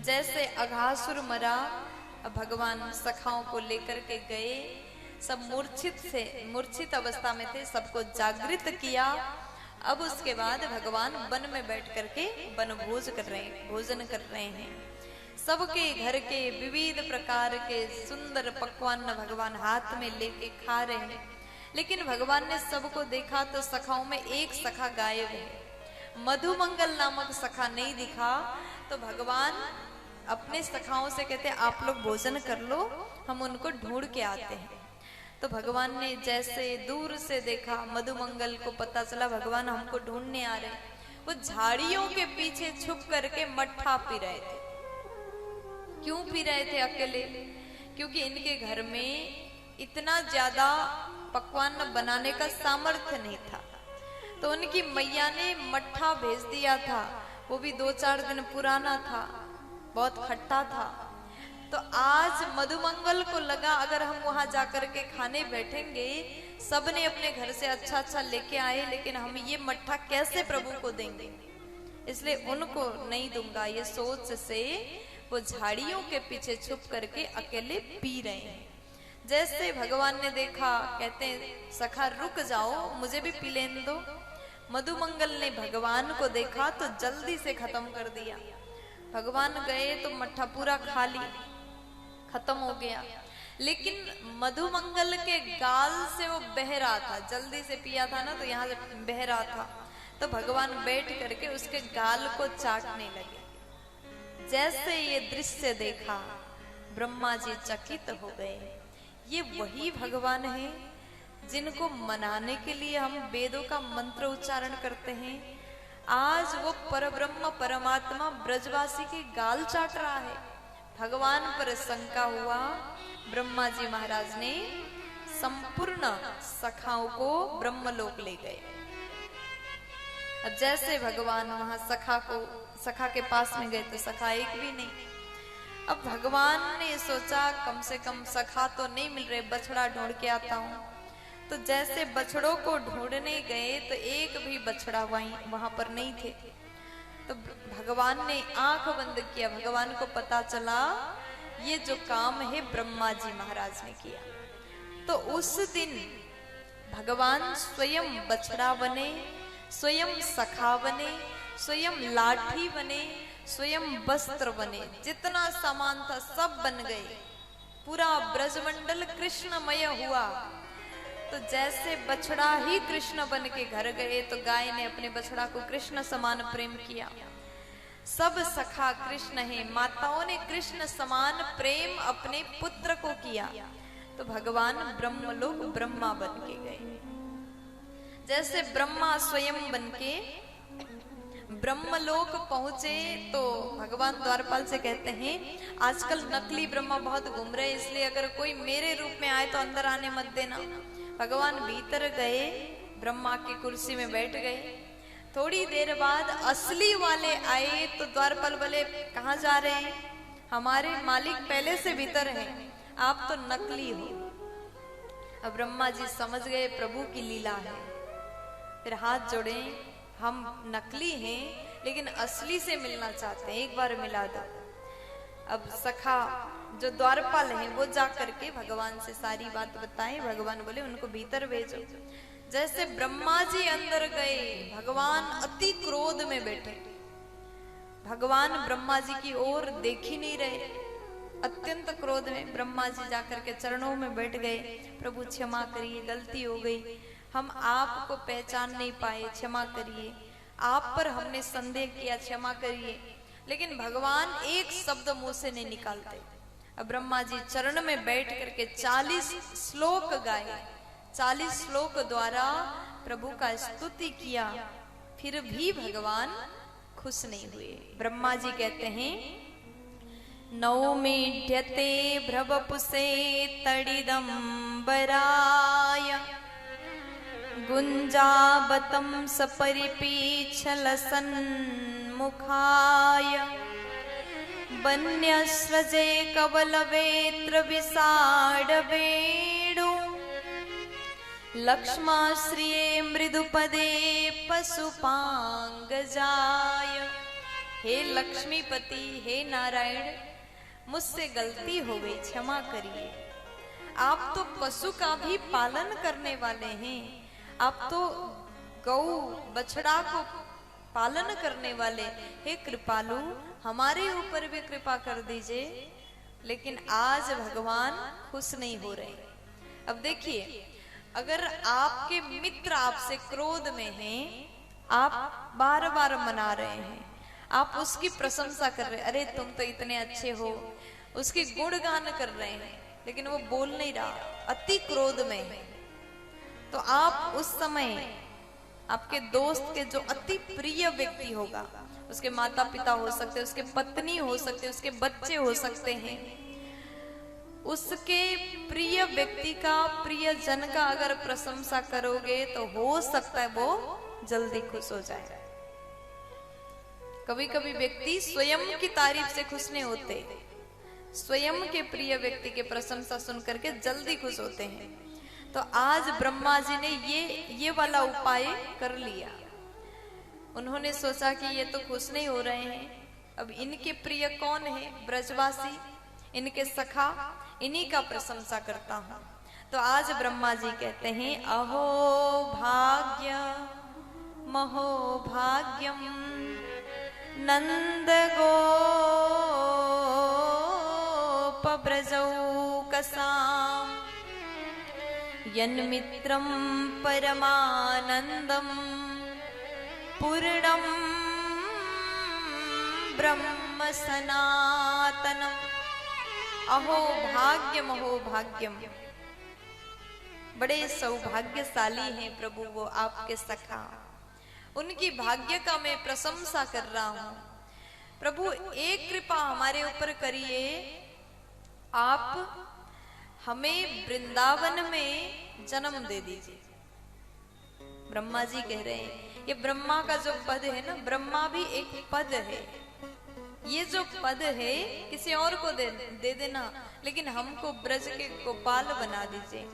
जैसे अघासुर मरा, भगवान सखाओं को लेकर के गए, सब मूर्छित अवस्था में थे, सबको जागृत किया। अब उसके बाद भगवान वन में बैठ करके वनभोज भोजन कर रहे हैं। सबके घर के विविध प्रकार के सुंदर पकवान भगवान हाथ में लेके खा रहे हैं। लेकिन भगवान ने सबको देखा तो सखाओं में एक सखा गायब है, मधुमंगल नामक सखा नहीं दिखा। तो भगवान अपने सखाओं से कहते आप लोग भोजन कर लो, हम उनको ढूंढ के आते हैं। तो भगवान ने जैसे दूर से देखा, मधुमंगल को पता चला भगवान हमको ढूंढने आ रहे, वो झाड़ियों के पीछे छुप करके मट्ठा पी रहे थे। क्यों पी रहे थे अकेले? क्योंकि इनके घर में इतना ज्यादा पकवान बनाने का सामर्थ्य नहीं था। तो उनकी मैया ने मट्ठा भेज दिया था, वो भी 2-4 दिन पुराना था, बहुत खट्टा था। तो आज मधुमंगल को लगा अगर हम वहां जाकर के खाने बैठेंगे, सबने अपने घर से अच्छा लेके आए, लेकिन हम ये मट्ठा कैसे प्रभु को देंगे, इसलिए उनको नहीं दूंगा। ये सोच से वो झाड़ियों के पीछे छुप करके अकेले पी रहे हैं। जैसे भगवान ने देखा, कहते हैं सखा रुक जाओ, मुझे भी पी लेने दो। मधुमंगल ने भगवान को देखा तो जल्दी से खत्म कर दिया। भगवान गए तो मट्ठा पूरा खाली खत्म हो गया, लेकिन मधुमंगल के गाल से वो बह रहा था, जल्दी से पिया था ना, तो यहाँ से बह रहा था। तो भगवान बैठ करके उसके गाल को चाटने लगे। जैसे ये दृश्य देखा, ब्रह्मा जी चकित हो गए। ये वही भगवान है जिनको मनाने के लिए हम वेदों का मंत्र उच्चारण करते हैं। आज वो परब्रह्म परमात्मा ब्रजवासी के गाल चाट रहा है। भगवान पर शंका हुआ, ब्रह्मा जी महाराज ने संपूर्ण सखाओं को ब्रह्मलोक ले गए। अब जैसे भगवान वहां सखा के पास में गए तो सखा एक भी नहीं। अब भगवान ने सोचा कम से कम सखा तो नहीं मिल रहे, बछड़ा ढूंढ के आता हूं। तो जैसे बछड़ों को ढूंढने गए तो एक भी बछड़ा वहां पर नहीं थे। तो भगवान ने आंख बंद किया, भगवान को पता चला ये जो काम है ब्रह्मा जी महाराज ने किया। तो उस दिन भगवान स्वयं बछड़ा बने, स्वयं सखा बने, स्वयं लाठी बने, स्वयं वस्त्र बने, जितना सामान था सब बन गए। पूरा ब्रजमंडल कृष्णमय हुआ। तो जैसे बछड़ा ही कृष्ण बन के घर गए तो गाय ने अपने बछड़ा को कृष्ण समान प्रेम किया। सब सखा कृष्ण है, माताओं ने कृष्ण समान प्रेम अपने पुत्र को किया। तो भगवान ब्रह्मलोक ब्रह्मा बन के गए। जैसे ब्रह्मा स्वयं बन के ब्रह्मलोक पहुंचे तो भगवान द्वारपाल से कहते हैं आजकल नकली ब्रह्मा बहुत घूम रहे, इसलिए अगर कोई मेरे रूप में आए तो अंदर आने मत देना। भगवान भीतर गए, ब्रह्मा की कुर्सी में बैठ गए। थोड़ी देर बाद असली वाले आए तो द्वारपाल बोले कहाँ जा रहे हैं, हमारे मालिक पहले से भीतर हैं, आप तो नकली हो। अब ब्रह्मा जी समझ गए प्रभु की लीला है, फिर हाथ जोड़े, हम नकली हैं लेकिन असली से मिलना चाहते हैं, एक बार मिला दो। अब सखा जो द्वारपाल हैं वो जा करके भगवान से सारी बात बताएं। भगवान बोले उनको भीतर भेजो। जैसे ब्रह्मा जी अंदर गए, भगवान अति क्रोध में बैठे। भगवान ब्रह्मा जी की ओर देख ही नहीं रहे, अत्यंत क्रोध में। ब्रह्मा जी जाकर के चरणों में बैठ गए, प्रभु क्षमा करिए, गलती हो गई, हम आपको पहचान नहीं पाए, क्षमा करिए, आप पर हमने संदेह किया, क्षमा करिए। लेकिन भगवान एक शब्द मुंह से नहीं निकालते। अब ब्रह्मा जी चरण में बैठ करके 40 श्लोक गाए, 40 श्लोक द्वारा प्रभु का स्तुति किया, फिर भी भगवान खुश नहीं हुए। ब्रह्मा जी कहते हैं नौमीढ्यते भ्रवपुसे तडिदंबराय गुंजाबतं सपरिपीच्छलसन्मुखाय वन्यस्रजे कवलवेत्र विसाडवेणु लक्ष्माश्रिये मृदुपदे पशुपांगजाय हे लक्ष्मीपति, हे नारायण, मुझसे गलती हो गई, क्षमा करिए। आप तो पशु का भी पालन करने वाले हैं, आप तो गौ बछड़ा को पालन करने वाले, हे कृपालु हमारे ऊपर भी कृपा कर दीजिए। लेकिन आज भगवान खुश नहीं हो रहे। अब देखिए, अगर आपके मित्र आपसे क्रोध में हैं, आप बार बार मना रहे हैं, आप उसकी प्रशंसा कर रहे हैं, अरे तुम तो इतने अच्छे हो, उसकी गुणगान कर रहे हैं, लेकिन वो बोल नहीं रहा, अति क्रोध में है, तो आप उस समय आपके दोस्त के जो अति प्रिय व्यक्ति होगा, उसके माता पिता हो सकते, उसके पत्नी हो सकते, उसके बच्चे हो सकते हैं, उसके प्रिय व्यक्ति का, प्रिय जन का अगर प्रशंसा करोगे तो हो सकता है वो जल्दी खुश हो जाए। कभी कभी व्यक्ति स्वयं की तारीफ से खुश नहीं होते, स्वयं के प्रिय व्यक्ति के प्रशंसा सुन करके जल्दी खुश होते हैं। तो आज ब्रह्मा जी ने ये वाला उपाय कर लिया। उन्होंने सोचा कि ये तो खुश नहीं हो रहे हैं, अब इनके प्रिय कौन है, ब्रजवासी, इनके सखा, इन्हीं का प्रशंसा करता हूं। तो आज ब्रह्मा जी कहते हैं, अहो भाग्य महो भाग्यम नंद गोप ब्रजौकसाम यन्मित्रं परमानंदम पूर्णं ब्रह्म सनातनम। अहो भाग्यम अहो भाग्यम, बड़े सौभाग्यशाली हैं प्रभु वो आपके सखा, उनकी भाग्य का मैं प्रशंसा कर रहा हूं। प्रभु एक कृपा हमारे ऊपर करिए, आप हमें वृंदावन में जन्म दे दीजिए। ब्रह्मा जी कह रहे हैं, ये ब्रह्मा का जो पद है ना, ब्रह्मा भी एक पद है, ये जो पद है किसी और को दे देना, लेकिन हमको ब्रज के गोपाल बना दीजिए।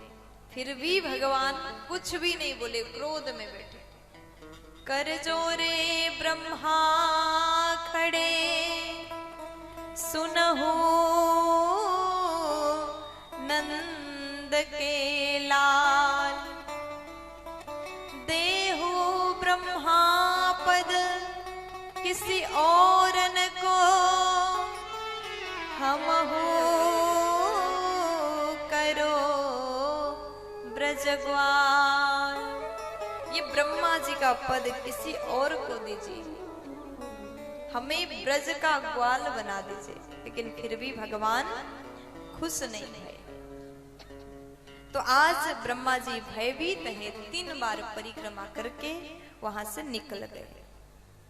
फिर भी भगवान कुछ भी नहीं बोले, क्रोध में बैठे। कर जोरे ब्रह्मा खड़े सुनहु नंद के लाल, देहु ब्रह्मा पद किसी और न को, हमहु करो ब्रजग्वाल। ये ब्रह्मा जी का पद किसी और को दीजिए, हमें ब्रज का ग्वाल बना दीजिए। लेकिन फिर भी भगवान खुश नहीं है। तो आज ब्रह्मा जी भयभीत है, 3 बार परिक्रमा करके वहां से निकल गए।